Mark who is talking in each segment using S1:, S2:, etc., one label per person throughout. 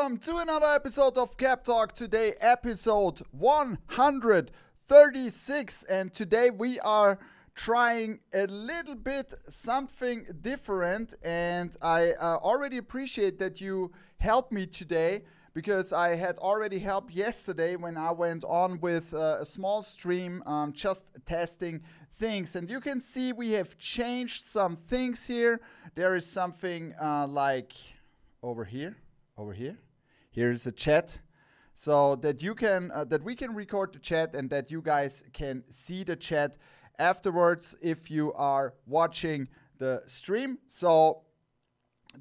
S1: welcome to another episode of Cap Talk. Today, episode 136, and today we are trying a little bit something different, and I already appreciate that you helped me today, because I had already helped yesterday when I went on with a small stream just testing things. And you can see we have changed some things here. There is something like over here. Here is a chat, so that you can that we can record the chat and that you guys can see the chat afterwards if you are watching the stream. So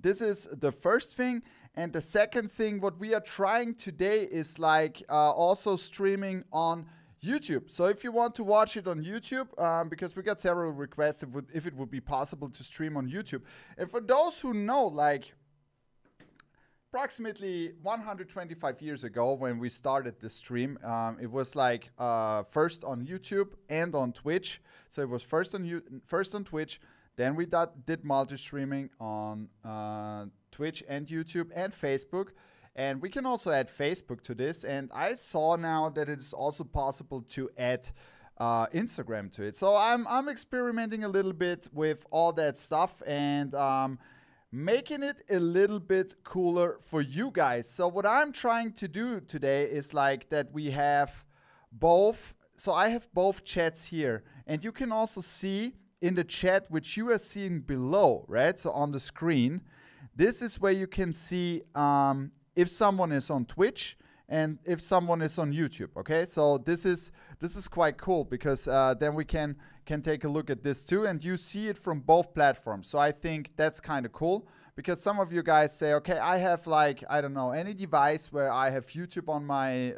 S1: this is the first thing. And the second thing, what we are trying today is like also streaming on YouTube. So if you want to watch it on YouTube, because we got several requests if it would be possible to stream on YouTube. And for those who know, like approximately 125 years ago when we started the stream, it was like first on YouTube and on Twitch. So it was first on Twitch, then we did multi-streaming on Twitch and YouTube and Facebook. And we can also add Facebook to this. And I saw now that it is also possible to add Instagram to it. So I'm experimenting a little bit with all that stuff and making it a little bit cooler for you guys. So what I'm trying to do today is like that we have both. So I have both chats here. And you can also see in the chat, which you are seeing below, right? So on the screen, this is where you can see if someone is on Twitch and if someone is on YouTube, okay? So this is quite cool, because then we can take a look at this too, and you see it from both platforms. So I think that's kind of cool, because some of you guys say, okay, I have like, I don't know, any device where I have YouTube on my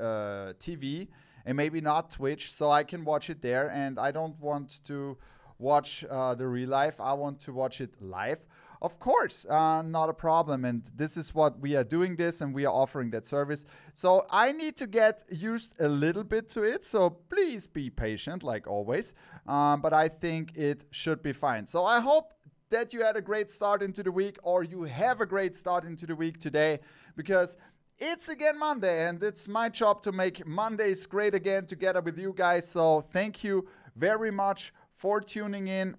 S1: TV and maybe not Twitch, so I can watch it there, and I don't want to watch the real life. I want to watch it live. Of course, not a problem. And this is what we are doing this, and we are offering that service. So I need to get used a little bit to it. So please be patient, like always. But I think it should be fine. So I hope that you had a great start into the week, or you have a great start into the week today, because it's again Monday, and it's my job to make Mondays great again together with you guys. So thank you very much for tuning in.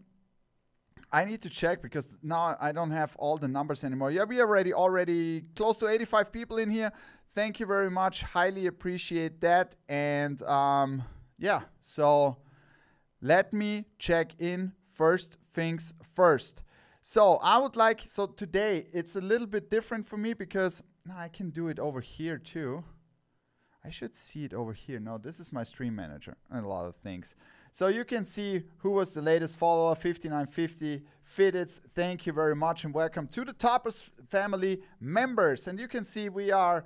S1: I need to check, because now I don't have all the numbers anymore. Yeah, we are already close to 85 people in here. Thank you very much. Highly appreciate that. And yeah, so let me check in first things first. So I would like, so today it's a little bit different for me, because I can do it over here too. I should see it over here. No, this is my stream manager and a lot of things. So you can see who was the latest follower, 5950 Fitteds. Thank you very much, and welcome to the Tapas family members. And you can see we have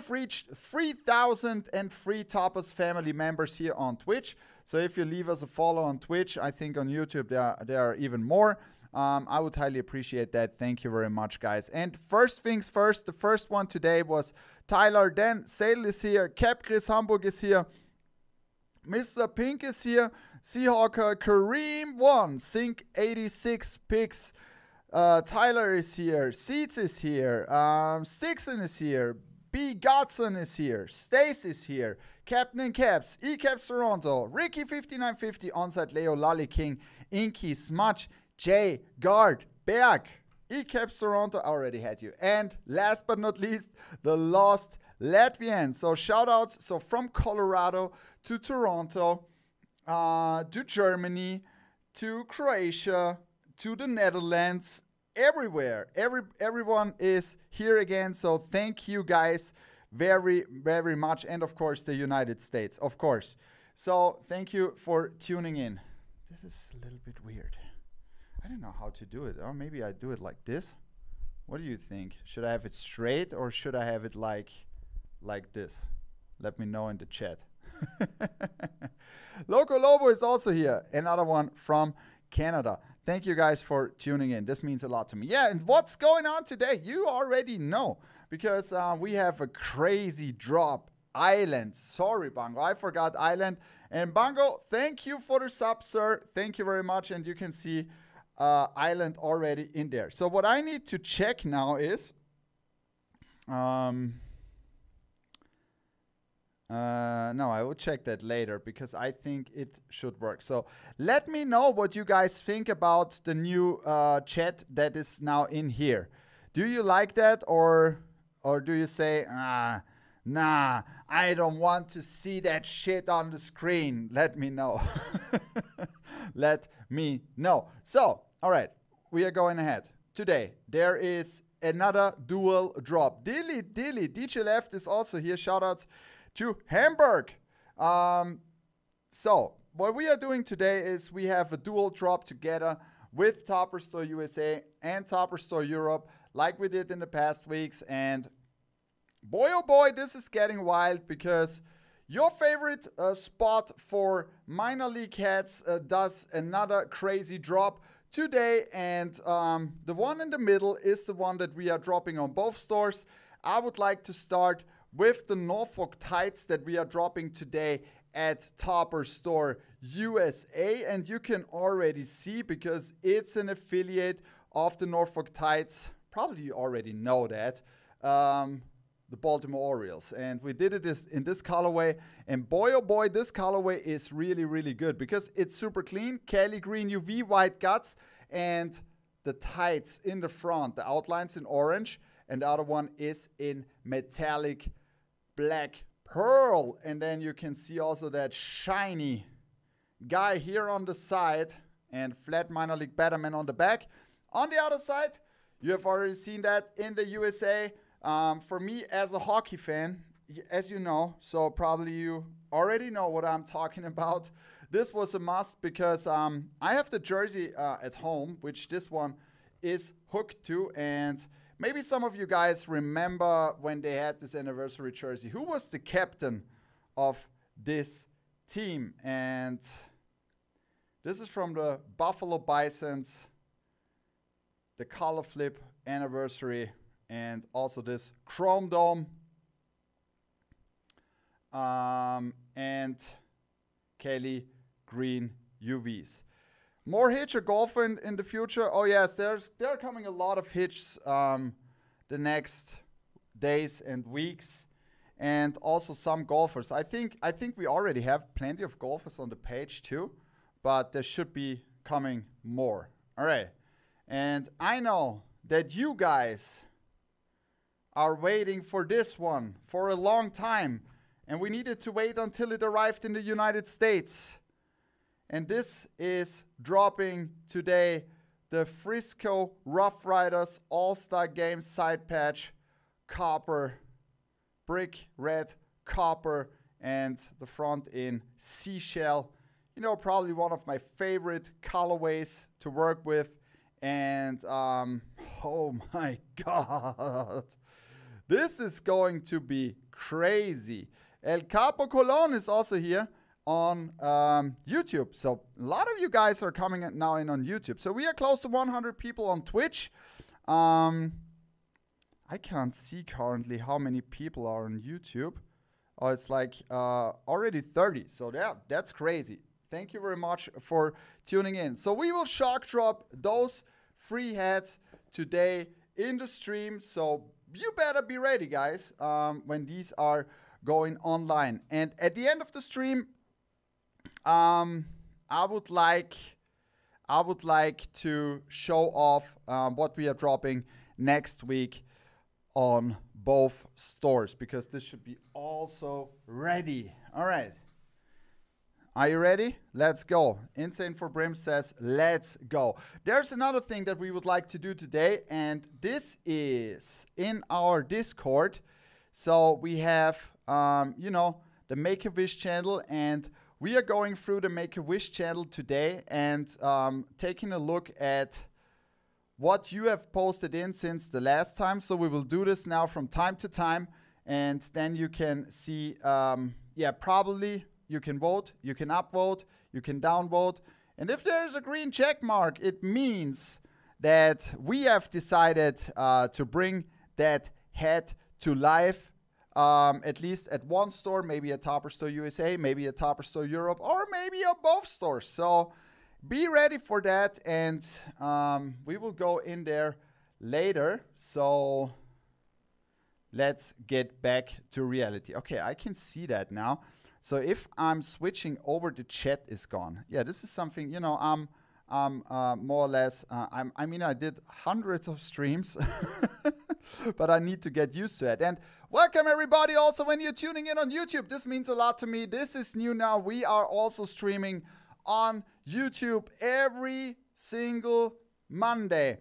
S1: reached 3,003 Tapas family members here on Twitch. So if you leave us a follow on Twitch, I think on YouTube there are even more. I would highly appreciate that. Thank you very much, guys. And first things first, the first one today was Tyler. Then Sale is here. Cap Chris Hamburg is here. Mr. Pink is here. Seahawker Kareem 1. Sync 86 picks. Tyler is here. Seeds is here. Stixon is here. B. Godson is here. Stace is here. Captain Caps. E-Caps Toronto. Ricky 5950. Onside Leo. Lolly King. Inky Smudge. J. Guard. Berg. E-Caps Toronto. I already had you. And last but not least, the Lost Latvian. So shout outs. So from Colorado to Toronto, to Germany, to Croatia, to the Netherlands, everywhere. Everyone is here again. So thank you guys very, very much. And of course, the United States, of course. So thank you for tuning in. This is a little bit weird. I don't know how to do it. Or maybe I do it like this. What do you think? Should I have it straight, or should I have it like this? Let me know in the chat. Loco Lobo is also here. Another one from Canada. Thank you guys for tuning in. This means a lot to me. Yeah, and what's going on today? You already know, because we have a crazy drop. Island. Sorry, Bango. I forgot Island. And Bango, thank you for the sub, sir. Thank you very much. And you can see Island already in there. So what I need to check now is No, I will check that later because I think it should work. So let me know what you guys think about the new chat that is now in here. Do you like that, or do you say, nah, I don't want to see that shit on the screen? Let me know. Let me know. So, all right, we are going ahead. Today, there is another dual drop. Dilly, DJ Left is also here. Shoutouts to Hamburg. So, what we are doing today is we have a dual drop together with Topper Store USA and Topper Store Europe, like we did in the past weeks. And boy, oh boy, this is getting wild because your favorite spot for minor league hats does another crazy drop today. And the one in the middle is the one that we are dropping on both stores. I would like to start with the Norfolk Tides that we are dropping today at Topper Store USA. And you can already see, because it's an affiliate of the Norfolk Tides, probably you already know that, the Baltimore Orioles. And we did it in this colorway. And boy, oh boy, this colorway is really, really good because it's super clean. Kelly green UV, white guts, and the tights in the front. The outline's in orange, and the other one is in metallic black pearl. And then you can see also that shiny guy here on the side and flat minor league Batterman on the back. On the other side, you have already seen that in the USA. For me, as a hockey fan, as you know, so probably you already know what I'm talking about. This was a must because I have the jersey at home, which this one is hooked to. And maybe some of you guys remember when they had this anniversary jersey. Who was the captain of this team? And this is from the Buffalo Bisons, the color flip anniversary, and also this Chrome Dome and Kelly green UVs. More hitch or golfer in the future? Oh yes, there are coming a lot of hitches the next days and weeks, and also some golfers. I think we already have plenty of golfers on the page too, but there should be coming more. All right, and I know that you guys are waiting for this one for a long time, and we needed to wait until it arrived in the United States. And this is dropping today, the Frisco Rough Riders All-Star Game side patch, copper, brick red copper, and the front in seashell. You know, probably one of my favorite colorways to work with. And oh my God, this is going to be crazy. El Capo Colon is also here on YouTube. So a lot of you guys are coming now in on YouTube. So we are close to 100 people on Twitch. I can't see currently how many people are on YouTube. Oh, it's like already 30. So yeah, that's crazy. Thank you very much for tuning in. So we will shock drop those free hats today in the stream. So you better be ready, guys, when these are going online. And at the end of the stream, I would like to show off what we are dropping next week on both stores, because this should be also ready. All right. Are you ready? Let's go. Insane for Brim says, let's go. There's another thing that we would like to do today, and this is in our Discord. So we have, you know, the Make-A-Wish channel, and we are going through the Make-A-Wish channel today and taking a look at what you have posted in since the last time. So we will do this now from time to time, and then you can see, yeah, probably you can vote, you can upvote, you can downvote. And if there's a green check mark, it means that we have decided to bring that hat to life, at least at one store, maybe at Topper Store USA, maybe at Topper Store Europe, or maybe at both stores. So be ready for that, and we will go in there later. So let's get back to reality. Okay, I can see that now. So if I'm switching over, the chat is gone. Yeah, this is something, you know, more or less, I mean, I did hundreds of streams, but I need to get used to it. And welcome everybody also when you're tuning in on YouTube. This means a lot to me. This is new now. We are also streaming on YouTube every single Monday.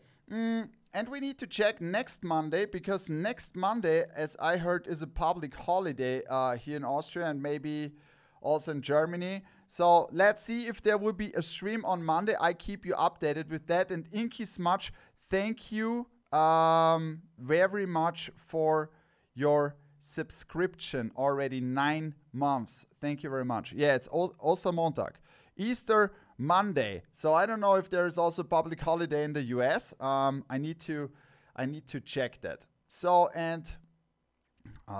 S1: And we need to check next Monday, because next Monday, as I heard, is a public holiday here in Austria and maybe also in Germany. So let's see if there will be a stream on Monday. I keep you updated with that. And Inky Smudge, thank you very much for your subscription. Already 9 months. Thank you very much. Yeah, it's also Montag. Easter Monday. So I don't know if there is also public holiday in the US. I need to check that. So, and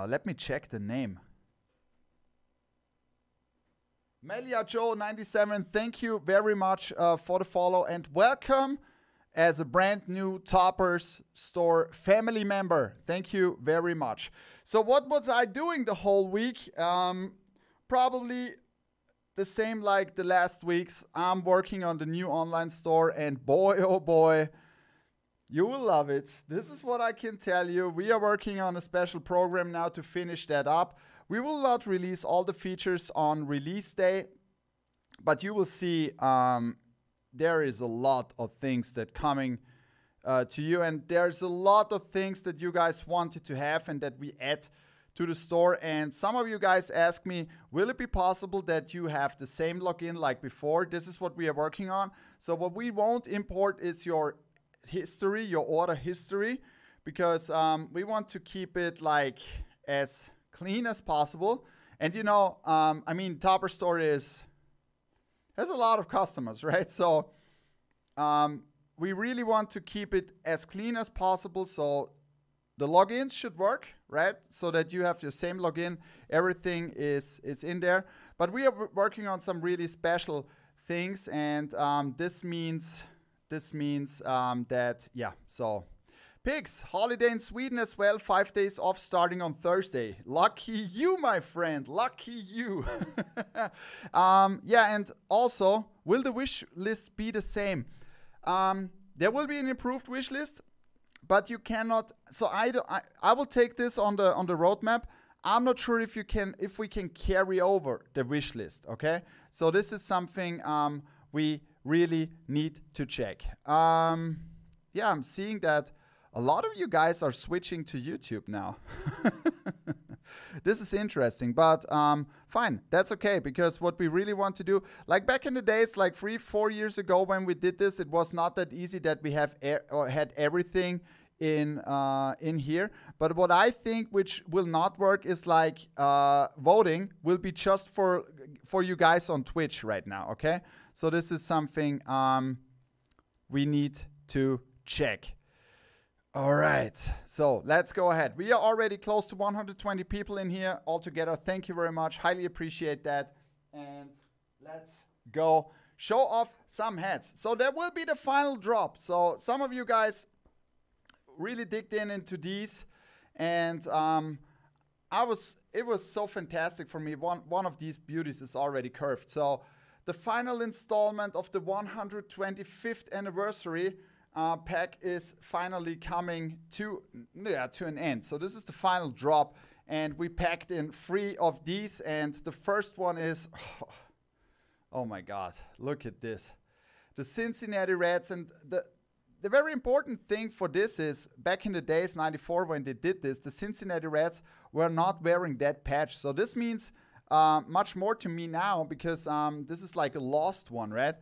S1: let me check the name. Melia Joe 97, thank you very much for the follow, and welcome as a brand new Toppers Store family member. Thank you very much. So what was I doing the whole week? Probably the same like the last weeks. I'm working on the new online store, and boy, oh boy, you will love it. This is what I can tell you. We are working on a special program now to finish that up. We will not release all the features on release day, but you will see there is a lot of things that coming to you, and there's a lot of things that you guys wanted to have and that we add to the store. And some of you guys ask me, will it be possible that you have the same login like before? This is what we are working on. So what we won't import is your history, your order history, because we want to keep it like as clean as possible. And you know, I mean, Topper Store has a lot of customers, right? So we really want to keep it as clean as possible. So the logins should work, right? So that you have your same login, everything is in there. But we are working on some really special things, and this means that, yeah, so Pigs, holiday in Sweden as well, 5 days off starting on Thursday. Lucky you, my friend, lucky you. Yeah, and also, will the wish list be the same? There will be an improved wish list, but you cannot. So I will take this on the roadmap. I'm not sure if we can carry over the wish list. Okay, so this is something we really need to check. Yeah, I'm seeing that a lot of you guys are switching to YouTube now. This is interesting, but fine, that's okay, because what we really want to do, like back in the days, like 3-4 years ago when we did this, it was not that easy that we had everything in here. But what I think which will not work is like voting will be just for you guys on Twitch right now, okay? So this is something we need to check. All right, so let's go ahead. We are already close to 120 people in here altogether. Thank you very much. Highly appreciate that. And let's go show off some hats. So there will be the final drop. So some of you guys really digged into these, and it was so fantastic for me. One of these beauties is already curved. So the final installment of the 125th anniversary pack is finally coming to an end. So this is the final drop, and we packed in 3 of these, and the first one is, oh my God, look at this. The Cincinnati Reds. And the very important thing for this is, back in the days, 94, when they did this, the Cincinnati Reds were not wearing that patch. So this means much more to me now, because this is like a lost one, right?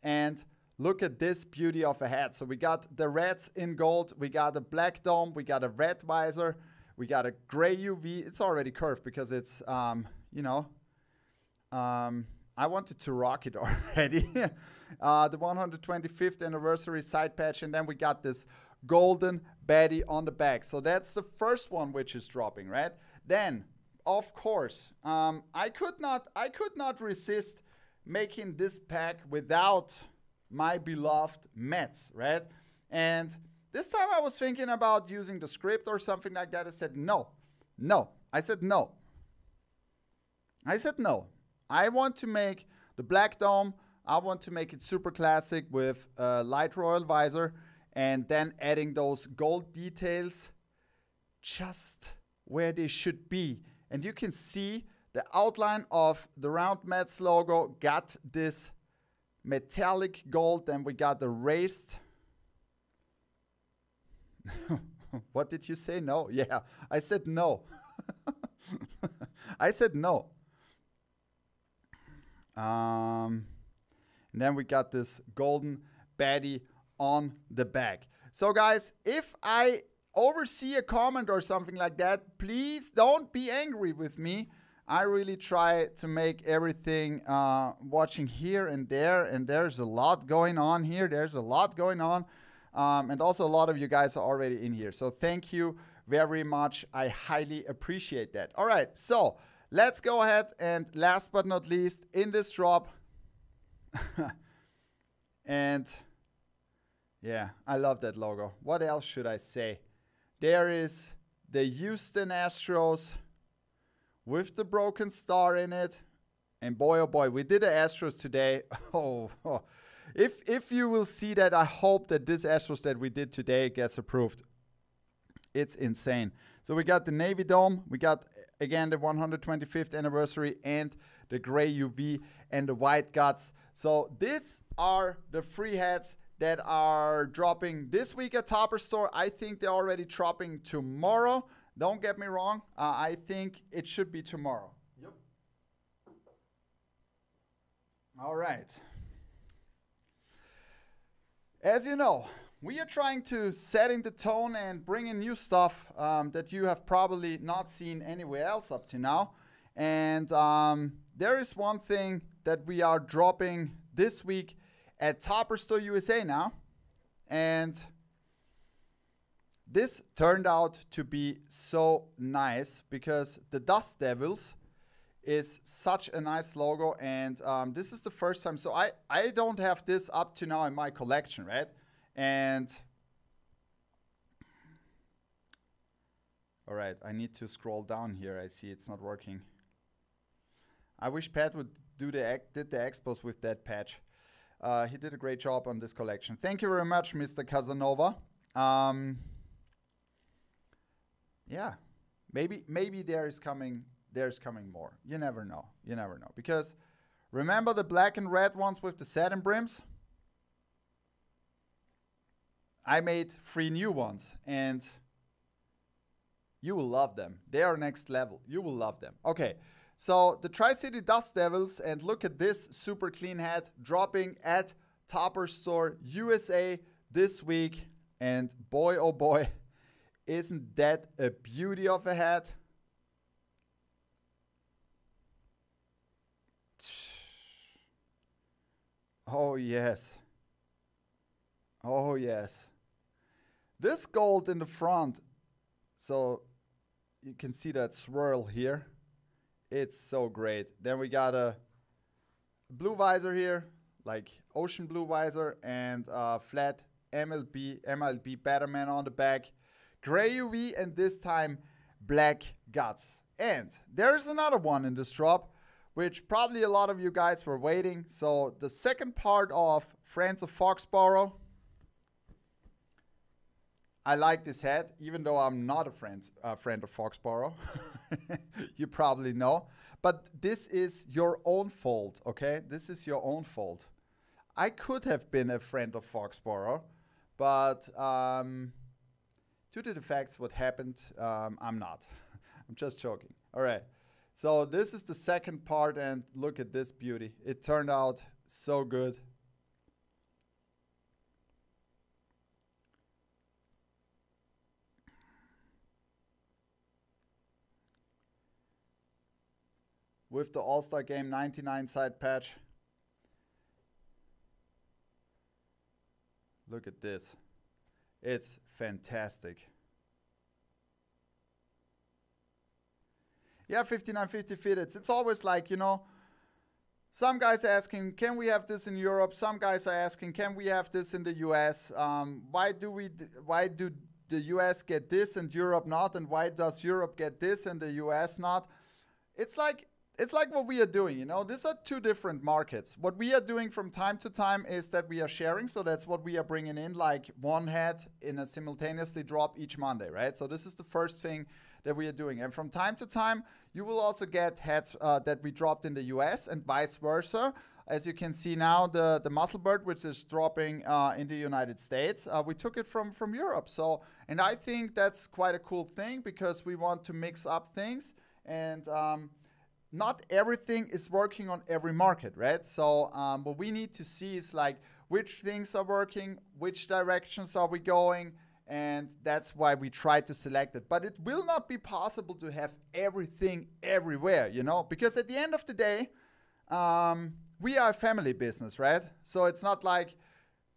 S1: And look at this beauty of a hat. So we got the Reds in gold, we got a black dome, we got a red visor, we got a gray UV. It's already curved because it's, you know, I wanted to rock it already. The 125th anniversary side patch, and then we got this golden baddie on the back. So that's the first one which is dropping, right? Then, of course, I could not resist making this pack without my beloved Mets, right? And This time I was thinking about using the script or something like that. I said no. No. I said no. I said no. I want to make the black dome. I want to make it super classic with a light royal visor and then adding those gold details just where they should be. And you can see the outline of the Round Mets logo got this metallic gold. Then we got the raised. What did you say? No? Yeah, I said no. I said no. And then we got this golden baddie on the back. So guys, if I oversee a comment or something like that, please don't be angry with me. I really try to make everything watching here and there's a lot going on here. There's a lot going on. And also a lot of you guys are already in here. So thank you very much. I highly appreciate that. All right, so let's go ahead and last but not least in this drop. And yeah, I love that logo. What else should I say? There is the Houston Astros with the broken star in it. And boy, oh boy, we did the Astros today. Oh. If you will see that, I hope that this Astros that we did today gets approved. It's insane. So we got the Navy Dome. We got, again, the 125th anniversary and the gray UV and the white guts. So these are the free hats that are dropping this week at Topper Store. I think they're already dropping tomorrow. Don't get me wrong. I think it should be tomorrow. Yep. All right. As you know, we are trying to setting the tone and bring in new stuff that you have probably not seen anywhere else up to now. And there is one thing that we are dropping this week at Topper Store USA now. And this turned out to be so nice because the Dust Devils is such a nice logo, and this is the first time. So I don't have this up to now in my collection, right? And all right, I need to scroll down here. I see it's not working. I wish Pat would did the expos with that patch. He did a great job on this collection. Thank you very much, Mr. Casanova. Yeah, maybe there's coming more. You never know. You never know. Because remember the black and red ones with the satin brims? I made 3 new ones and you will love them. They are next level. You will love them. Okay, so the Tri-City Dust Devils, and look at this super clean hat dropping at Topper Store USA this week. And boy, oh boy, isn't that a beauty of a hat? Oh yes. Oh yes. This gold in the front, so you can see that swirl here. It's so great. Then we got a blue visor here, like ocean blue visor, and flat MLB Batterman on the back. Gray UV, and this time black guts. And there's another one in this drop, which probably a lot of you guys were waiting. So the second part of Friends of Foxborough. I like this hat, even though I'm not a friend of Foxborough. You probably know. But this is your own fault, okay? This is your own fault. I could have been a friend of Foxborough, but due to the facts what happened, I'm not. I'm just joking. All right. So this is the second part, and look at this beauty. It turned out so good. With the All-Star Game 99 side patch. Look at this. It's fantastic. Yeah, 5950 fitteds. It's always like, you know, Some guys asking, can we have this in Europe? Some guys are asking, can we have this in the US? Why do the US get this and Europe not? And why does Europe get this and the US not? It's like what we are doing, you know. These are two different markets. What we are doing from time to time is that we are sharing. So that's what we are bringing in, like one head in a simultaneously drop each Monday, right? So this is the first thing that we are doing. And from time to time, you will also get heads that we dropped in the US and vice versa. As you can see now, the Musclebird, which is dropping in the United States, we took it from Europe. So, and I think that's quite a cool thing because we want to mix up things, and not everything is working on every market, right? So what we need to see is like which things are working, which directions are we going, and that's why we try to select it. But it will not be possible to have everything everywhere, you know, because at the end of the day, we are a family business, right? So it's not like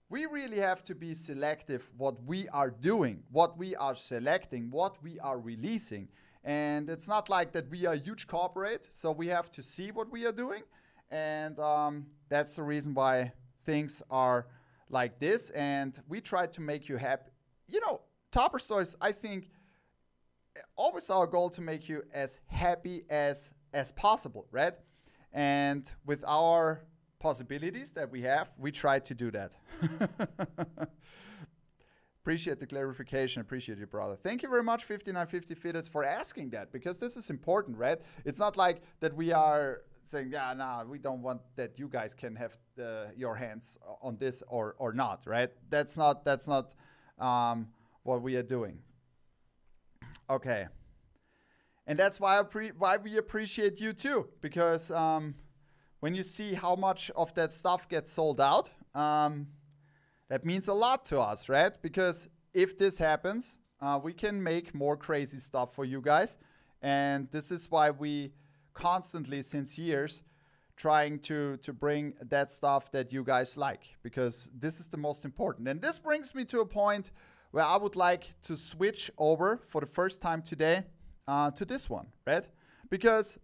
S1: we really have to be selective what we are doing, what we are selecting, what we are releasing. And it's not like that we are a huge corporate, so we have to see what we are doing. And that's the reason why things are like this. And we try to make you happy. You know, Topper Stores, I think, always our goal to make you as happy as possible, right? And with our possibilities that we have, we try to do that. Appreciate the clarification. Appreciate you, brother. Thank you very much, 5950 Fitteds, for asking that, because this is important, right? It's not like that we are saying, yeah, no, we don't want that you guys can have your hands on this or not, right? That's not what we are doing. Okay. And that's why we appreciate you too, because when you see how much of that stuff gets sold out, that means a lot to us, right? Because if this happens, we can make more crazy stuff for you guys. And this is why we constantly, since years, trying to bring that stuff that you guys like, because this is the most important. And this brings me to a point where I would like to switch over for the first time today to this one, right? Because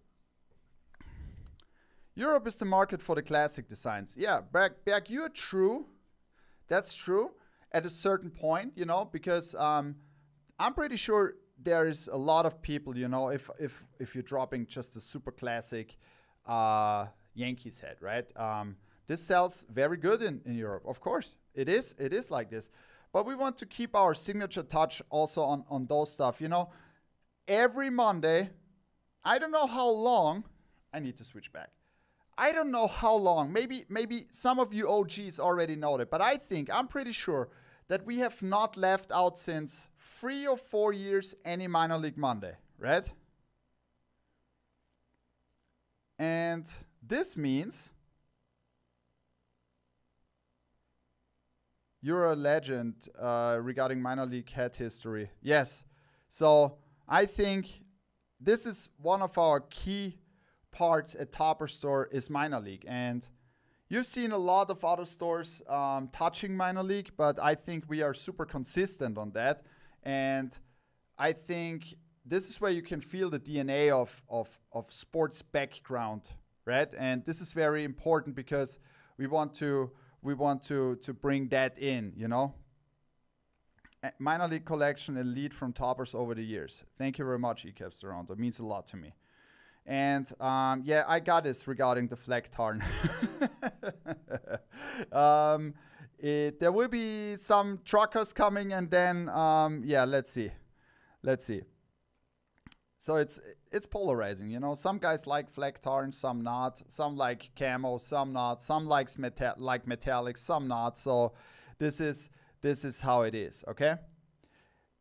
S1: Europe is the market for the classic designs. Yeah, Berg, you're true. That's true at a certain point, you know, because I'm pretty sure there is a lot of people, you know, if you're dropping just a super classic Yankees head, right? This sells very good in Europe. Of course, it is like this. But we want to keep our signature touch also on those stuff, you know. Every Monday, I don't know how long, I need to switch back. I don't know how long, maybe some of you OGs already know that, but I'm pretty sure that we have not left out since 3 or 4 years any minor league Monday, right? And this means you're a legend regarding minor league head history. Yes, so I think this is one of our key parts at Topper Store is minor league, and you've seen a lot of other stores touching minor league, but I think we are super consistent on that. And I think this is where you can feel the DNA of sports background, right? And this is very important because we want to bring that in, you know. Minor league collection elite from Toppers over the years. Thank you very much, ECAPS Toronto. It means a lot to me. And yeah, I got this regarding the flag tarn. There will be some truckers coming, and then yeah, let's see. So it's polarizing, you know. Some guys like flag tarn, some not. Some like camo, some not. Some like metallic, some not. So this is how it is, okay?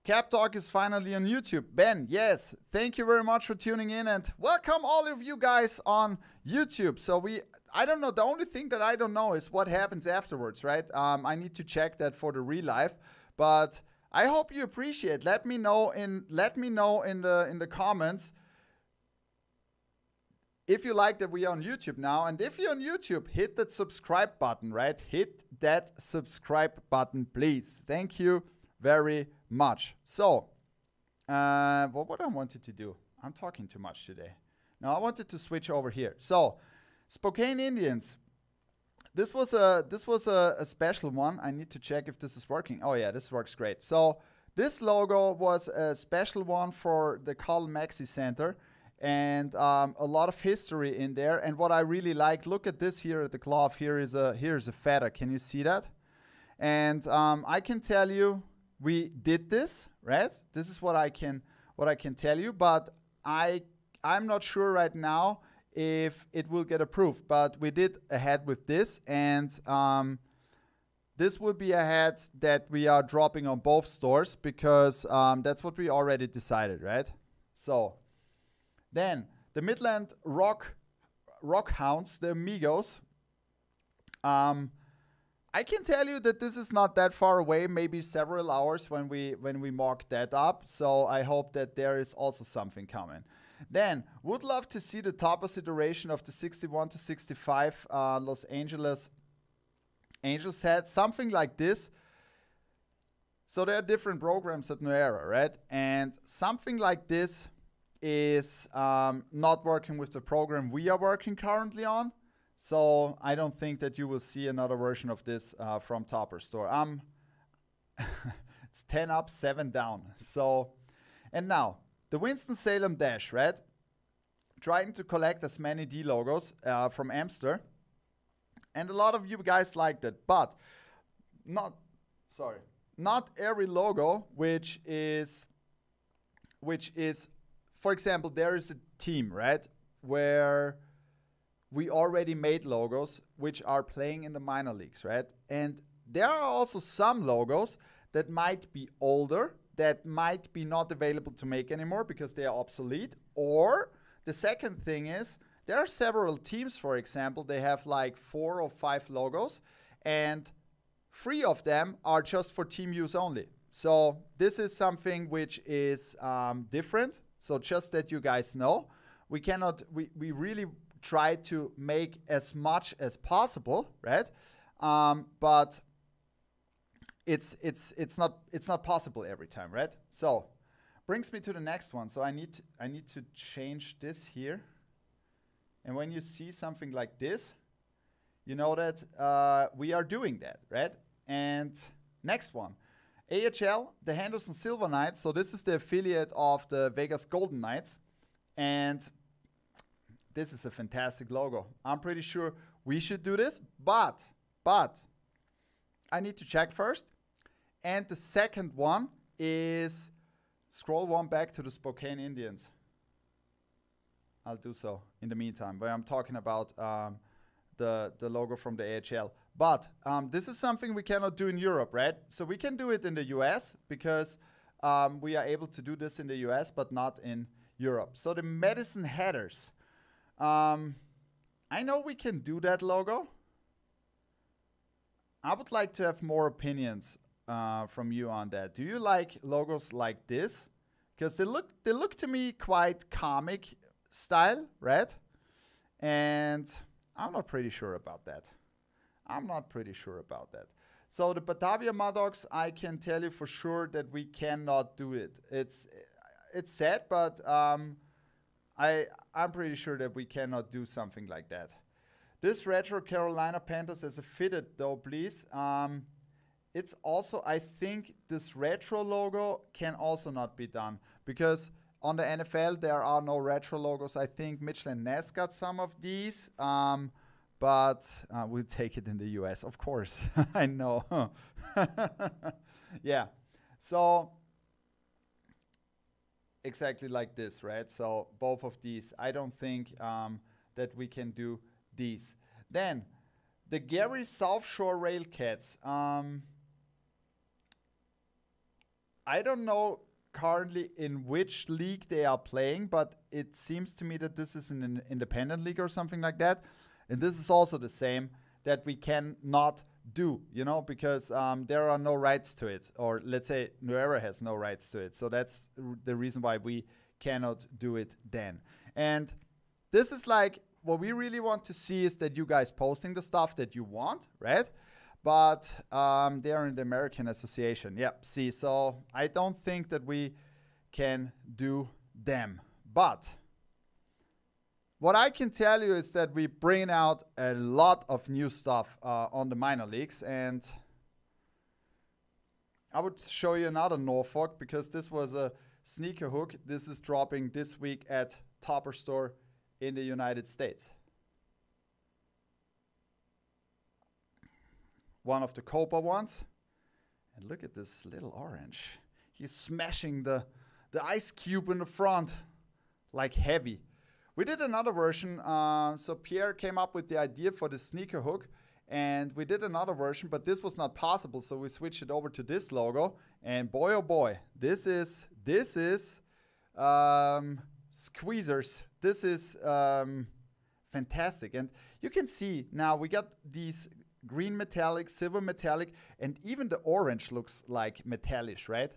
S1: Cap Talk is finally on YouTube. Ben, yes, thank you very much for tuning in, and welcome all of you guys on YouTube. So I don't know, the only thing that I don't know is what happens afterwards, right? I need to check that for the real life, but I hope you appreciate. Let me know in the comments if you like that we are on YouTube now, and if you're on YouTube, hit that subscribe button, right? Hit that subscribe button, please. Thank you very much. So, what I wanted to do, I'm talking too much today. Now I wanted to switch over here. So, Spokane Indians. This was a special one. I need to check if this is working. Oh yeah, this works great. So this logo was a special one for the Carl Maxey Center, and a lot of history in there. And what I really like, look at this here at the glove. Here's a feather. Can you see that? And I can tell you, we did this, right? This is what I can tell you, but I'm not sure right now if it will get approved. But we did a hat with this, and this will be a hat that we are dropping on both stores because that's what we already decided, right? So then the Midland Rock Hounds, the Amigos. I can tell you that this is not that far away, maybe several hours when we mock that up. So I hope that there is also something coming. Then would love to see the Topaz iteration of the 61 to 65 Los Angeles Angels hat, something like this. So there are different programs at New Era, right? And something like this is not working with the program we are working currently on. So I don't think that you will see another version of this from Topper Store. It's 10 up, 7 down. So, and now the Winston-Salem Dash, right? Trying to collect as many D logos from Amster, and a lot of you guys liked it, but not every logo, which is, for example, there is a team, right, where we already made logos which are playing in the minor leagues, right? And there are also some logos that might be older, that might be not available to make anymore because they are obsolete. Or the second thing is, there are several teams, for example, they have like 4 or 5 logos, and 3 of them are just for team use only. So this is something which is different. So just that you guys know, we really try to make as much as possible, right? But it's not possible every time, right? So brings me to the next one. So I need to change this here. And when you see something like this, you know that we are doing that, right? And next one, AHL, the Henderson Silver Knights. So this is the affiliate of the Vegas Golden Knights, and this is a fantastic logo. I'm pretty sure we should do this, but I need to check first. And the second one is, scroll one back to the Spokane Indians. I'll do so in the meantime, where I'm talking about the logo from the AHL. But this is something we cannot do in Europe, right? So we can do it in the US because we are able to do this in the US, but not in Europe. So the Medicine Headers. I know we can do that logo. I would like to have more opinions from you on that. Do you like logos like this? Because they look to me quite comic style, right? And I'm not pretty sure about that. So the Batavia Maddox, I can tell you for sure that we cannot do it. It's sad, but I'm pretty sure that we cannot do something like that. This retro Carolina Panthers as a fitted though, please. It's also, I think this retro logo can also not be done because on the NFL there are no retro logos. I think Mitchell and Ness got some of these, but we'll take it in the US, of course. I know. Yeah. So exactly like this, right? So both of these, I don't think that we can do these. Then the Gary South Shore Railcats. I don't know currently in which league they are playing, but it seems to me that this is in an independent league or something like that. And this is also the same, that we cannot do, you know, because there are no rights to it, or let's say New Era has no rights to it. So that's the reason why we cannot do it then. And this is like, what we really want to see is that you guys posting the stuff that you want, right? But they are in the American Association. Yep, see, so I don't think that we can do them. But what I can tell you is that we bring out a lot of new stuff on the minor leagues, and I would show you another Norfolk because this was a sneaker hook. This is dropping this week at Topper Store in the United States. One of the Copa ones. And look at this little orange. He's smashing the ice cube in the front like heavy. We did another version. So Pierre came up with the idea for the sneaker hook. And we did another version, but this was not possible. So we switched it over to this logo. And boy, oh boy, this is Squeezers. This is fantastic. And you can see now we got these green metallic, silver metallic, and even the orange looks like metallic, right?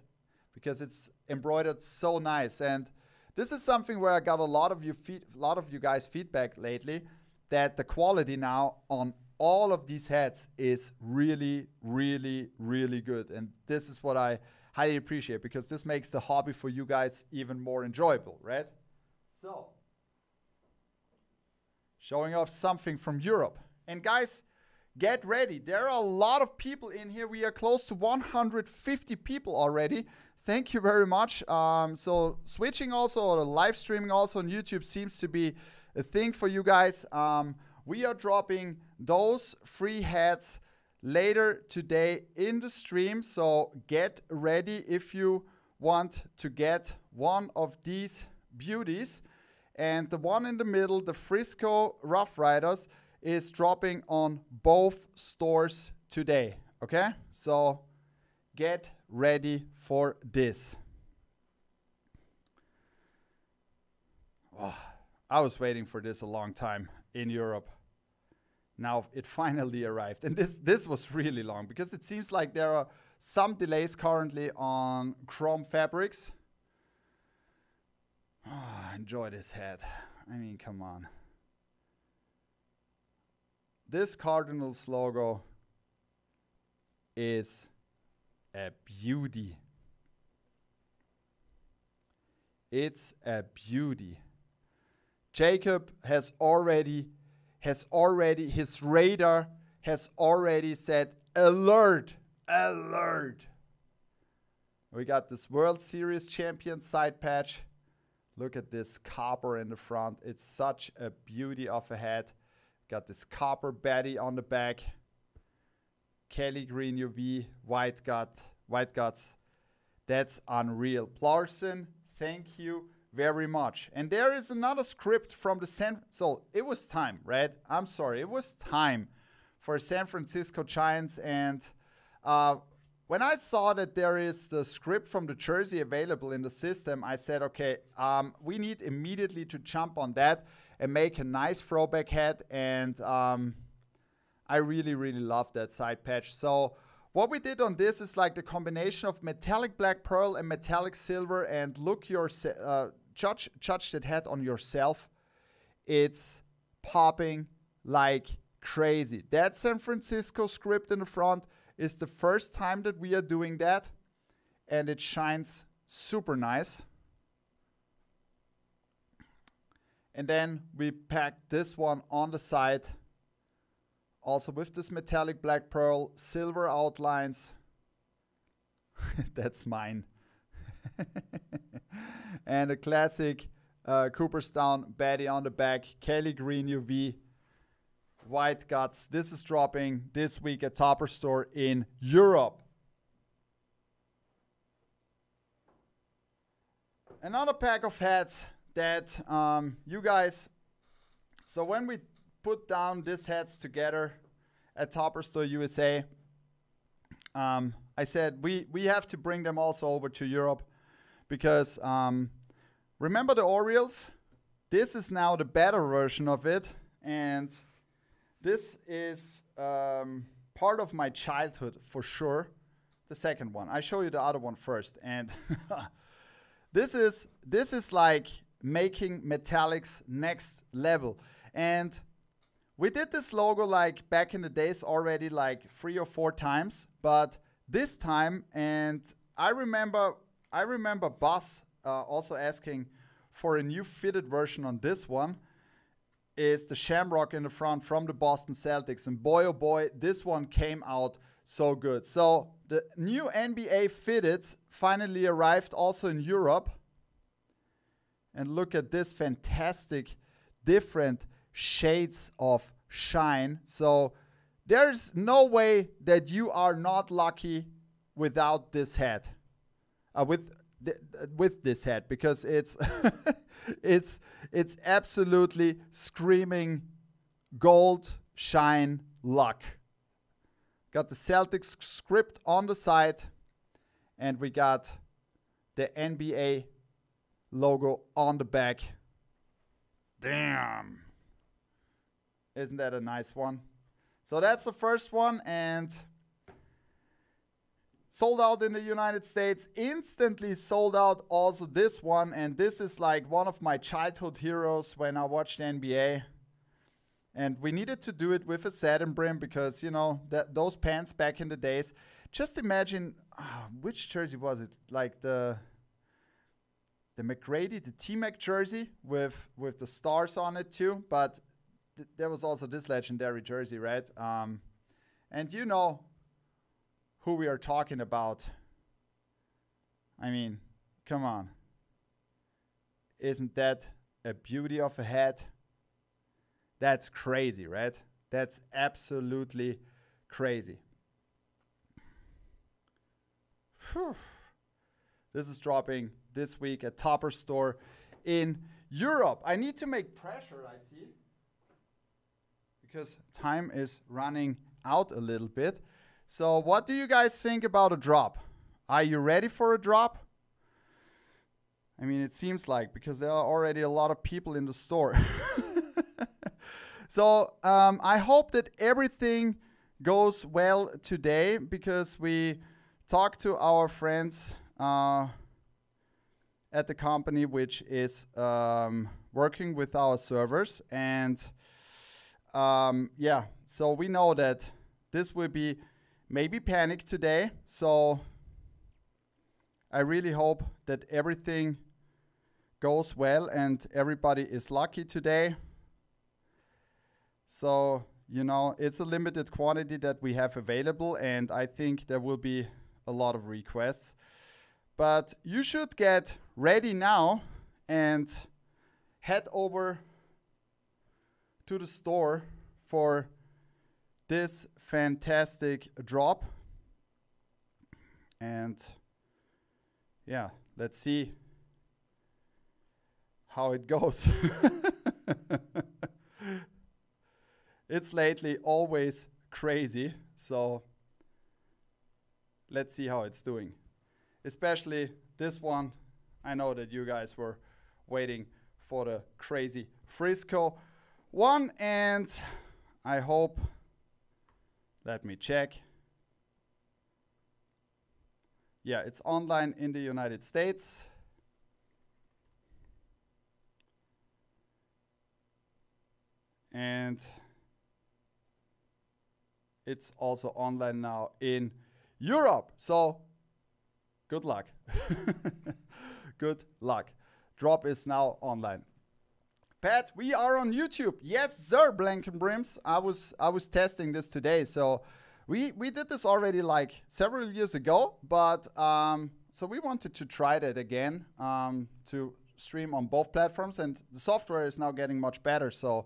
S1: Because it's embroidered so nice. And this is something where I got a lot of you guys feedback lately, that the quality now on all of these hats is really, really, really good. And this is what I highly appreciate, because this makes the hobby for you guys even more enjoyable, right? So, showing off something from Europe. And guys, get ready. There are a lot of people in here. We are close to 150 people already. Thank you very much. So switching also, or live streaming also on YouTube seems to be a thing for you guys. We are dropping those free hats later today in the stream. So get ready if you want to get one of these beauties. And the one in the middle, the Frisco Rough Riders, is dropping on both stores today. Okay? So get ready for this. Oh, I was waiting for this a long time in Europe. Now it finally arrived. And this was really long, because it seems like there are some delays currently on Chrome Fabrics. Oh, enjoy this hat. I mean, come on. This Cardinals logo is a beauty. It's a beauty. Jacob has already, his radar has already said, alert, alert. We got this World Series champion side patch. Look at this copper in the front. It's such a beauty of a hat. Got this copper baddie on the back. Kelly Green UV, white guts. That's unreal. Plarson, thank you very much. And there is another script from the so it was time, right? I'm sorry, it was time for San Francisco Giants. And when I saw that there is the script from the jersey available in the system, I said, okay, we need immediately to jump on that and make a nice throwback hat. And I really, really love that side patch. So what we did on this is like the combination of metallic black pearl and metallic silver. And look, judge that hat on yourself. It's popping like crazy. That San Francisco script in the front is the first time that we are doing that. And it shines super nice. And then we packed this one on the side. Also with this metallic black pearl, silver outlines. That's mine. And a classic Cooperstown baddie on the back. Kelly Green UV. White guts. This is dropping this week at Topper Store in Europe. Another pack of hats that you guys, so when we put down these hats together at Topper Store USA, I said we have to bring them also over to Europe, because remember the Orioles? This is now the better version of it, and this is part of my childhood for sure. The second one. I show you the other one first, and this is like making metallics next level. And we did this logo like back in the days already like 3 or 4 times, but this time, and I remember Buzz also asking for a new fitted version on this one. is the Shamrock in the front from the Boston Celtics. And boy, oh boy, this one came out so good. So the new NBA fitteds finally arrived also in Europe. And look at this fantastic different shades of shine. So there's no way that you are not lucky without this hat. With this hat, because it's it's absolutely screaming gold shine luck. Got the Celtics script on the side, and we got the NBA logo on the back. Damn. Isn't that a nice one? So that's the first one, and sold out in the United States, instantly sold out also this one. And this is like one of my childhood heroes when I watched NBA. And we needed to do it with a satin brim because, you know, those pants back in the days. Just imagine, which jersey was it? Like the McGrady, the T-Mac jersey with the stars on it too. But there was also this legendary jersey, right? And you know who we are talking about. I mean, come on. Isn't that a beauty of a hat? That's crazy, right? That's absolutely crazy. Whew. This is dropping this week at Topper Store in Europe. I need to make pressure, I see, because time is running out a little bit. So what do you guys think about a drop? Are you ready for a drop? I mean, it seems like, because there are already a lot of people in the store. So I hope that everything goes well today, because we talked to our friends at the company which is working with our servers. And yeah, so we know that this will be maybe panic today. So I really hope that everything goes well and everybody is lucky today. So, you know, it's a limited quantity that we have available, and I think there will be a lot of requests. But you should get ready now and head over to the store for this fantastic drop. And yeah, let's see how it goes. It's lately always crazy, so let's see how it's doing. Especially this one. I know that you guys were waiting for the crazy Frisco one, and I hope, let me check. Yeah, it's online in the United States. And it's also online now in Europe. So good luck. Good luck. Drop is now online. Pat, we are on YouTube. Yes, sir, Blanken Brims. I was testing this today. So we did this already like several years ago, but so we wanted to try that again to stream on both platforms, and the software is now getting much better. So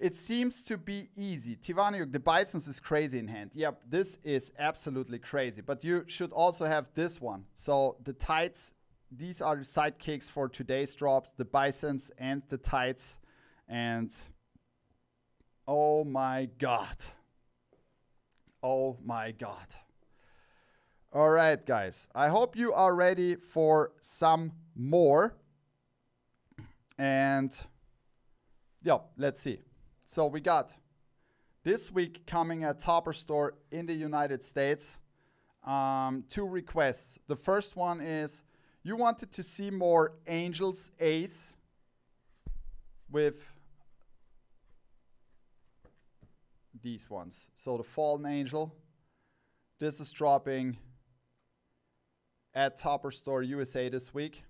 S1: it seems to be easy. Tivaniuk, the Bisons is crazy in hand. Yep, this is absolutely crazy. But you should also have this one. So the tights, these are the sidekicks for today's drops, the Bisons and the tights. And oh my God. Oh my God. All right, guys. I hope you are ready for some more. And yeah, let's see. So we got this week coming at Topper Store in the United States. 2 requests. The first one is you wanted to see more Angels Ace with these ones. So the Fallen Angel. This is dropping at Topper Store USA this week.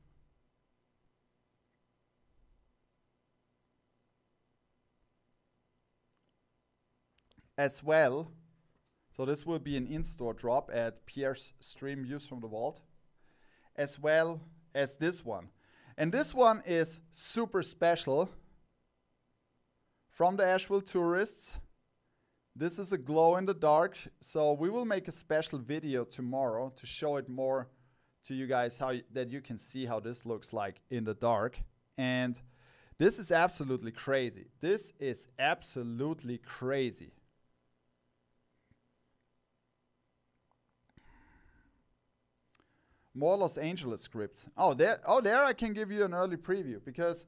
S1: as well. So this will be an in-store drop at Pierre's stream, Views from the Vault, as well as this one. And this one is super special from the Asheville Tourists. This is a glow in the dark, so we will make a special video tomorrow to show it more to you guys, that you can see how this looks like in the dark. And this is absolutely crazy. This is absolutely crazy. More Los Angeles scripts. Oh, there I can give you an early preview, because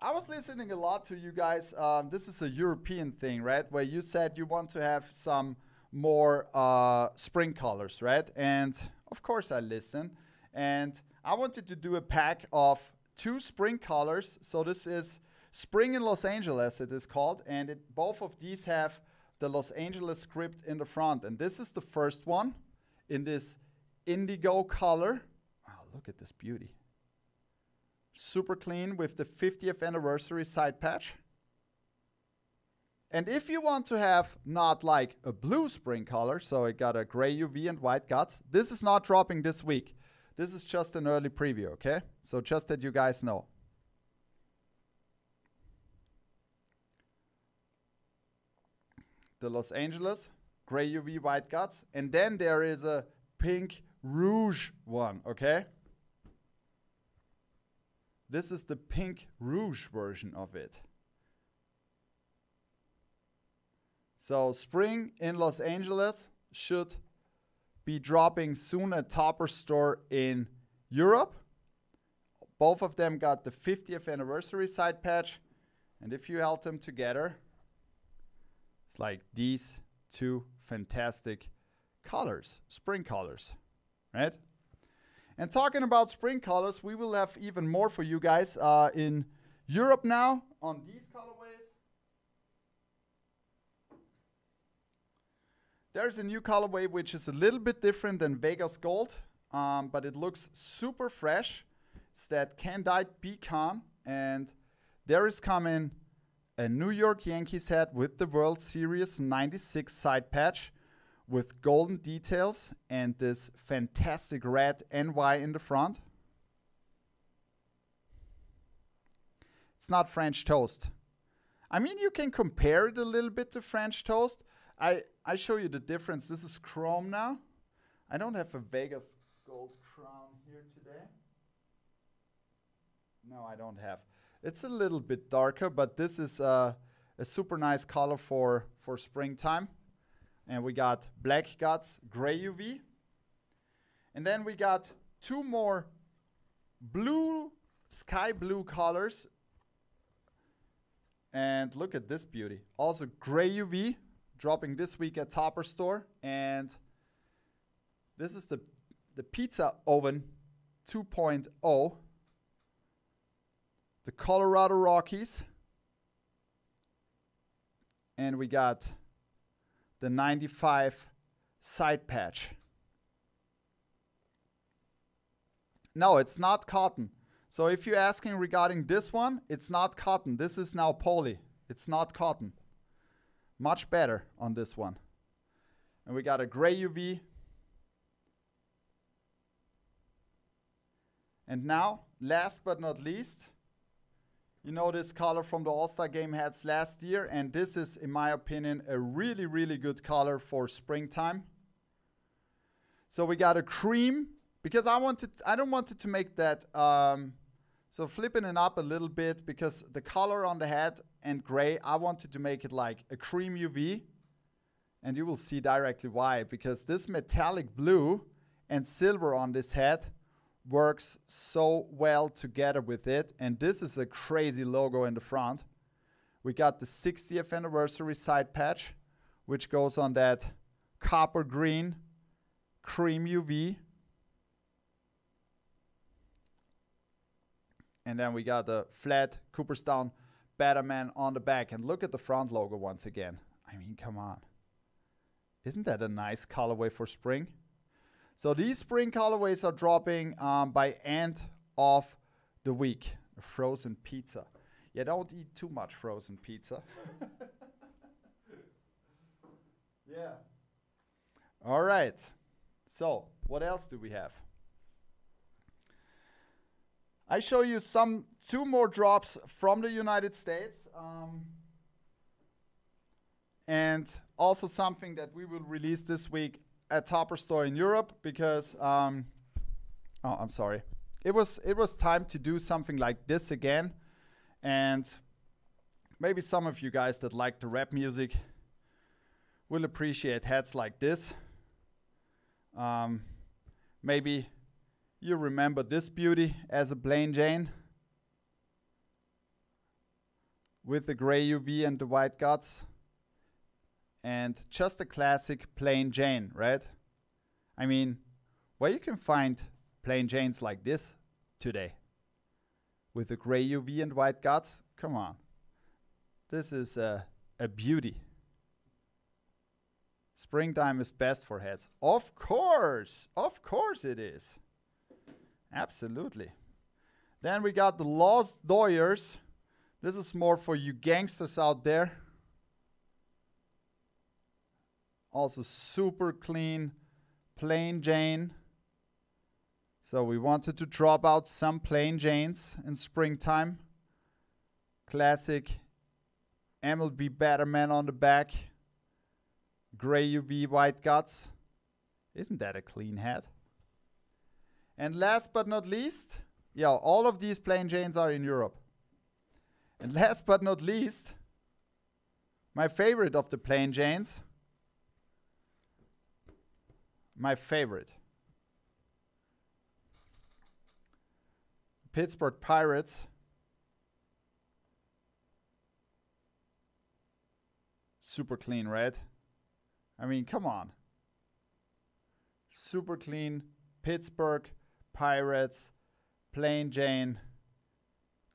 S1: I was listening a lot to you guys. This is a European thing, right? Where you said you want to have some more spring colors, right? And of course I listen. And I wanted to do a pack of 2 spring colors. So this is Spring in Los Angeles, it is called. And both of these have the Los Angeles script in the front. And this is the first one in this indigo color. Oh, look at this beauty. Super clean with the 50th anniversary side patch. And if you want to have not like a blue spring color, so it got a gray UV and white guts, this is not dropping this week. This is just an early preview, okay? So just that you guys know. The Los Angeles, gray UV, white guts. And then there is a pink rouge one, okay? This is the pink rouge version of it. So spring in Los Angeles should be dropping soon at Topper Store in Europe. Both of them got the 50th anniversary side patch. And if you held them together, it's like these 2 fantastic colors, spring colors, right? And talking about spring colors, we will have even more for you guys in Europe now on these colorways. There's a new colorway which is a little bit different than Vegas Gold, but it looks super fresh. It's that Candide Beacon, and there is coming a New York Yankees hat with the World Series 96 side patch with golden details and this fantastic red NY in the front. It's not French toast. I mean, you can compare it a little bit to French toast. I show you the difference. This is chrome now. I don't have a Vegas Gold crown here today. No, I don't have. It's a little bit darker, but this is a super nice color for springtime. And we got black guts, gray UV. And then we got 2 more blue, sky blue colors. And look at this beauty. Also gray UV, dropping this week at Topper Store. And this is the Pizza Oven 2.0. The Colorado Rockies. And we got the 95 side patch. No, it's not cotton. So if you're asking regarding this one, it's not cotton. This is now poly. It's not cotton. Much better on this one. And we got a gray UV. And now, last but not least, you know this color from the All-Star Game hats last year, and this is, in my opinion, a really, really good color for springtime. So we got a cream, because I don't want it to make that, so flipping it up a little bit, because the color on the hat and gray, I wanted to make it like a cream UV, and you will see directly why, because this metallic blue and silver on this hat works so well together with it. And this is a crazy logo in the front. We got the 60th anniversary side patch, which goes on that copper green cream UV. And then we got the flat Cooperstown Batman on the back. And look at the front logo once again. I mean, come on. Isn't that a nice colorway for spring? So these spring colorways are dropping by end of the week. Frozen pizza. Yeah, don't eat too much frozen pizza. Yeah. All right. So, what else do we have? I show you two more drops from the United States. And also something that we will release this week at Topper Store in Europe because, oh, I'm sorry. It was time to do something like this again. And maybe some of you guys that like the rap music will appreciate hats like this. Maybe you remember this beauty as a plain Jane with the gray UV and the white guts. And just a classic plain Jane, right? I mean, where you can find plain Janes like this today with the gray UV and white guts? Come on. This is a beauty. Springtime is best for hats. Of course it is. Absolutely. Then we got the Lost Doyers. This is more for you gangsters out there. Also super clean, plain Jane. So we wanted to drop out some plain Janes in springtime. Classic MLB Batterman on the back. Gray UV white guts. Isn't that a clean hat? And last but not least, yeah, all of these plain Janes are in Europe. And last but not least, my favorite of the plain Janes. My favorite. Pittsburgh Pirates. Super clean, right? I mean, come on. Super clean Pittsburgh Pirates, plain Jane,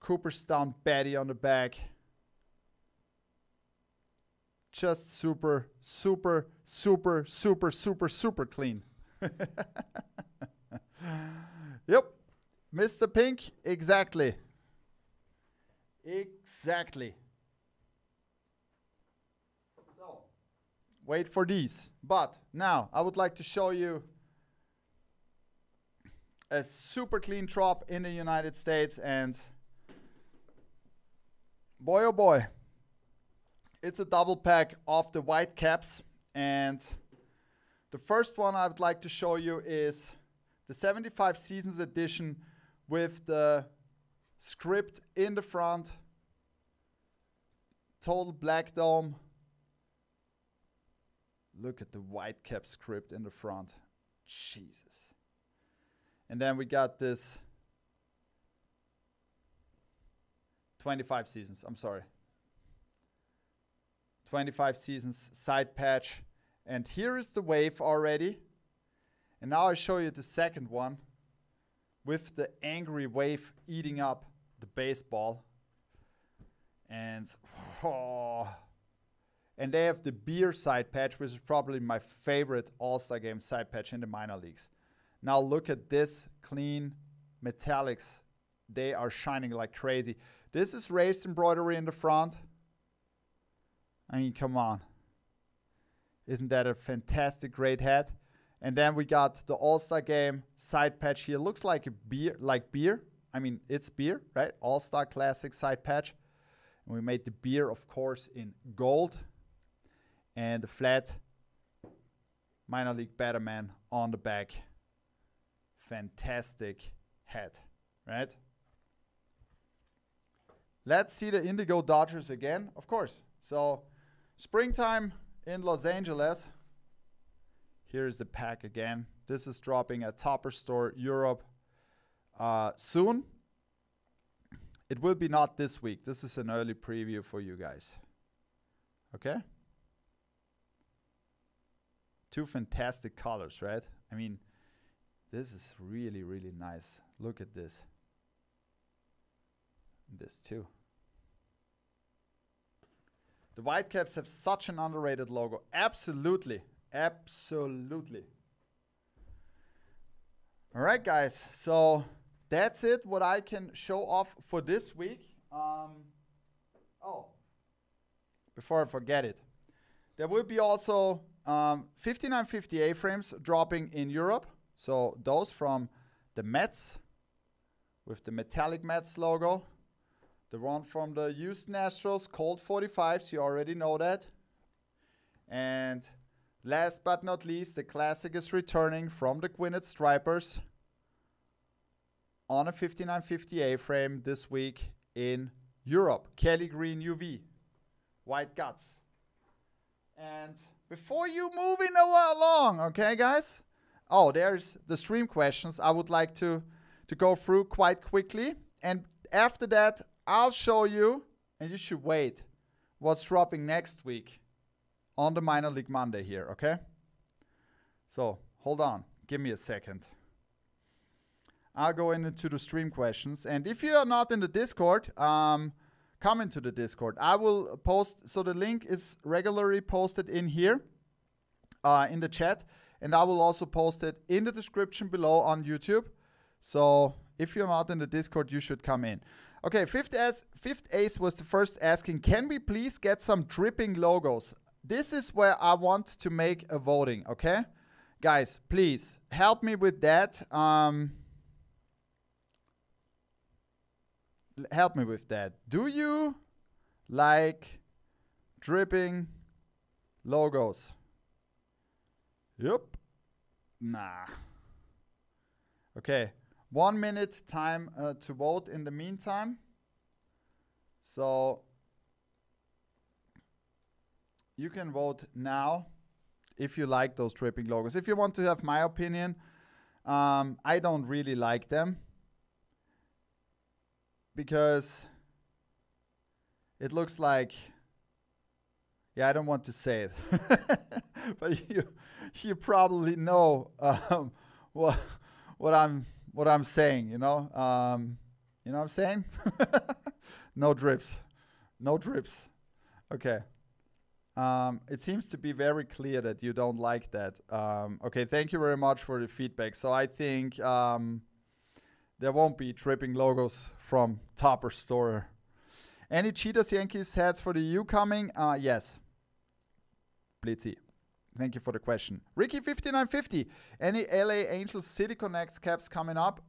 S1: Cooperstown Betty on the back. Just super, super, super, super, super, super clean. Yep. Mr. Pink, exactly. Exactly. So, wait for these. But now, I would like to show you a super clean drop in the United States. And boy, oh boy. It's a double pack of the white caps, and the first one I would like to show you is the 75 Seasons edition with the script in the front, total black dome. Look at the white cap script in the front. Jesus. And then we got this 25 Seasons, I'm sorry. 25 Seasons side patch. And here is the wave already. And now I show you the second one with the angry wave eating up the baseball. And and they have the beer side patch, which is probably my favorite All-Star Game side patch in the minor leagues. Now look at this clean metallics. They are shining like crazy. This is raised embroidery in the front. I mean, come on. Isn't that a fantastic, great hat? And then we got the All-Star Game side patch here. Looks like a beer, I mean, it's beer, right? All-Star Classic side patch. And we made the beer, of course, in gold. And the flat minor league Batterman on the back. Fantastic hat, right? Let's see the Indigo Dodgers again, of course. So, springtime in Los Angeles. Here is the pack again. This is dropping at Topper Store Europe soon. It will be not this week. This is an early preview for you guys. Okay? Two fantastic colors, right? I mean, this is really, really nice. Look at this. This too. The Whitecaps have such an underrated logo. Absolutely. Absolutely. All right, guys. So that's it, what I can show off for this week. Oh, before I forget it. There will be also 5950 A-frames dropping in Europe. So those from the Mets with the metallic Mets logo. The one from the Houston Astros, Colt 45s, you already know that. And last but not least, the classic is returning from the Gwinnett Stripers on a 5950 A-frame this week in Europe. Kelly Green UV, white guts. And before you moving along, okay, guys? Oh, there's the stream questions I would like to go through quite quickly. And after that, I'll show you, and you should wait, what's dropping next week on the Minor League Monday here, okay? So, hold on. Give me a second. I'll go into the stream questions. And if you are not in the Discord, come into the Discord. I will post, so the link is regularly posted in here, in the chat. And I will also post it in the description below on YouTube. So if you're not in the Discord, you should come in. Okay, Fifth Ace was the first asking, can we please get some dripping logos? This is where I want to make a voting, okay? Guys, please help me with that. Help me with that. Do you like dripping logos? Yep. Nah. Okay. 1 minute time to vote in the meantime. So you can vote now if you like those dripping logos. If you want to have my opinion, I don't really like them because it looks like, yeah, I don't want to say it, but you probably know what I'm saying, you know what I'm saying? No drips. No drips. Okay. It seems to be very clear that you don't like that. Okay, thank you very much for the feedback. So I think there won't be dripping logos from Topper Store. Any Cheetahs Yankees hats for the EU coming? Yes. Blitzy. Thank you for the question. Ricky5950. Any LA Angels City Connects caps coming up?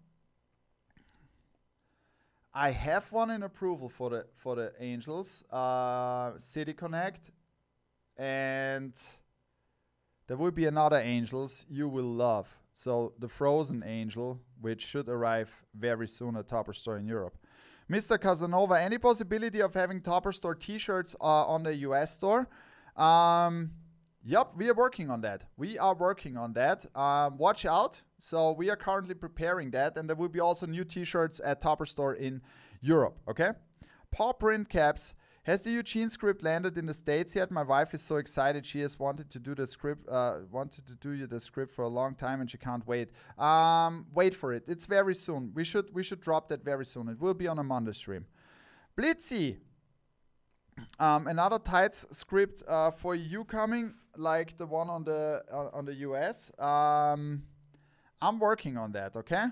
S1: I have one in approval for the Angels City Connect, and there will be another Angels you will love. So the Frozen Angel, which should arrive very soon at Topper Store in Europe. Mr. Casanova, any possibility of having Topper Store t-shirts on the US store? Yep, we are working on that. We are working on that. Watch out. So we are currently preparing that, and there will be also new t-shirts at Topper Store in Europe, okay? Paw print caps. Has the Eugene script landed in the States yet? My wife is so excited. She has wanted to do the script, for a long time, and she can't wait. Wait for it. It's very soon. We should drop that very soon. It will be on a Monday stream. Blitzy. Another Tights script for you coming, like the one on the US. I'm working on that, okay?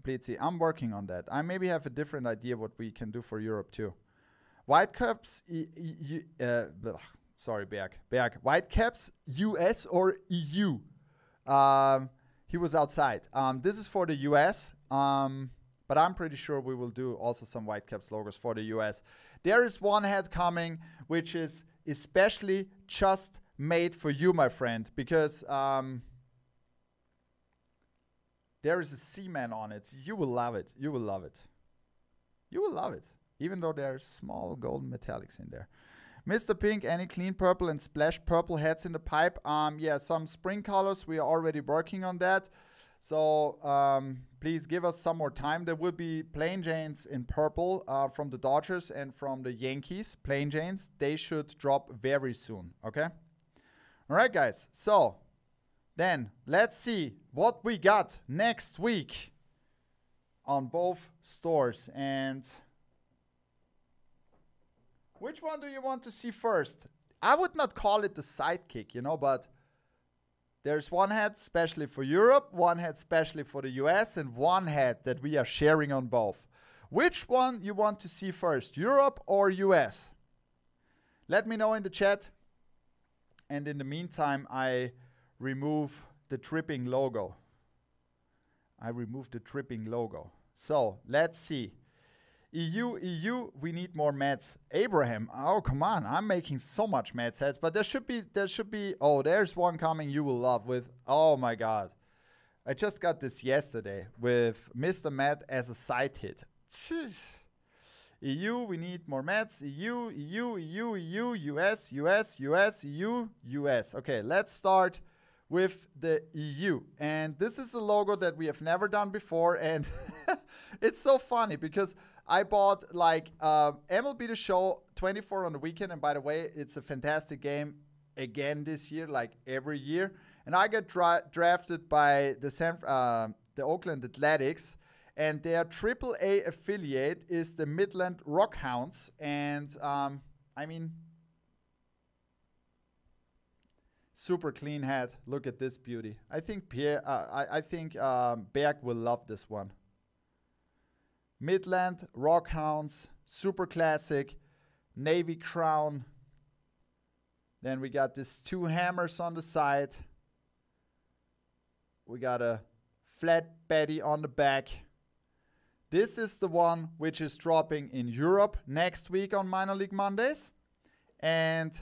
S1: Blitzy, I'm working on that. I maybe have a different idea what we can do for Europe too. Whitecaps, sorry, Berg. Whitecaps, US or EU? He was outside. This is for the US, but I'm pretty sure we will do also some Whitecaps logos for the US. There is one hat coming, which is especially just made for you, my friend, because there is a Seaman on it. You will love it. You will love it. You will love it. Even though there are small golden metallics in there. Mr. Pink, any clean purple and splash purple hats in the pipe? Yeah, some spring colors. We are already working on that. So please give us some more time. There will be plain Janes in purple from the Dodgers and from the Yankees. Plain Janes. They should drop very soon. Okay? All right, guys. So then let's see what we got next week on both stores. And which one do you want to see first? I would not call it the sidekick, you know, but there's one hat specially for Europe, one hat specially for the US, and one hat that we are sharing on both. Which one you want to see first, Europe or US? Let me know in the chat. and in the meantime, I remove the tripping logo. So let's see. EU, we need more mats. Abraham, oh come on, I'm making so much mat sets, but there should be. Oh, there's one coming you will love with. Oh my God, I just got this yesterday with Mr. Matt as a side hit. EU, we need more mats. EU, US, EU, US. Okay, let's start with the EU. And this is a logo that we have never done before. And it's so funny because I bought like MLB The Show 24 on the weekend. And by the way, it's a fantastic game again this year, like every year. And I got drafted by the Oakland Athletics. And their AAA affiliate is the Midland Rockhounds. And I mean, super clean hat. Look at this beauty. I think Berg will love this one. Midland Rockhounds, super classic, navy crown. Then we got these two hammers on the side. We got a flat Betty on the back. This is the one which is dropping in Europe next week on Minor League Mondays. And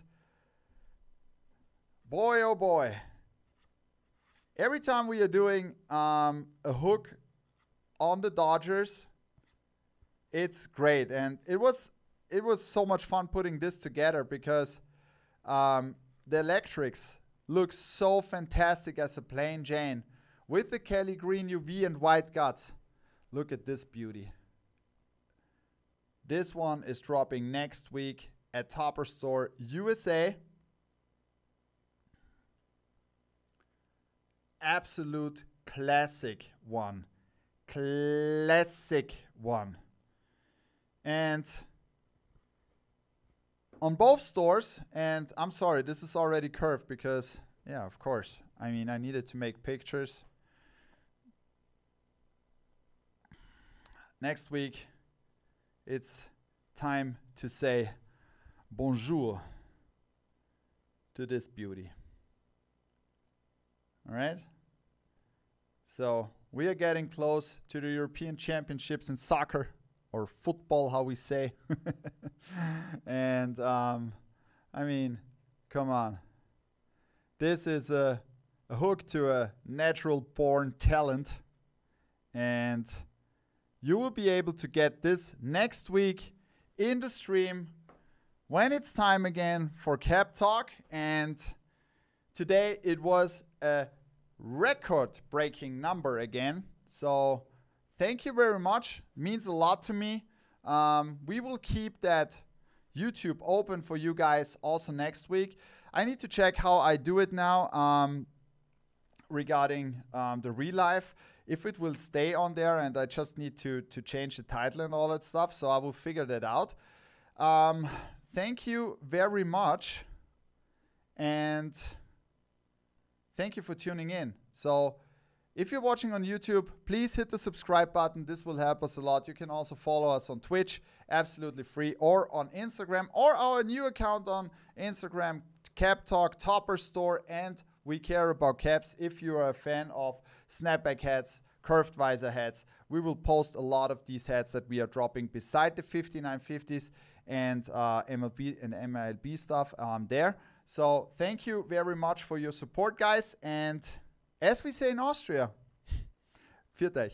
S1: boy, oh boy, every time we are doing a hook on the Dodgers, it's great. And it was so much fun putting this together because the electrics look so fantastic as a plain Jane with the Kelly green UV and white guts. Look at this beauty. This one is dropping next week at Topper Store USA. Absolute classic one. Classic one. And on both stores, and I'm sorry, this is already curved because, yeah, of course. I mean, I needed to make pictures. Next week, it's time to say bonjour to this beauty. All right? So we are getting close to the European Championships in soccer, or football, how we say. And, I mean, come on. This is a hook to a natural-born talent. And you will be able to get this next week in the stream when it's time again for Cap Talk. And today it was a record-breaking number again. So thank you very much. It means a lot to me. We will keep that YouTube open for you guys also next week. I need to check how I do it now regarding the real life. If it will stay on there, and I just need to change the title and all that stuff. So I will figure that out. Thank you very much. And thank you for tuning in. So if you're watching on YouTube, please hit the subscribe button. This will help us a lot. You can also follow us on Twitch, absolutely free, or on Instagram, or our new account on Instagram, Cap Talk Topper Store, and we care about caps. If you are a fan of snapback hats, curved visor hats, we will post a lot of these hats that we are dropping beside the 5950s and MLB and MLB stuff there. So thank you very much for your support, guys. And as we say in Austria, Pfiat euch.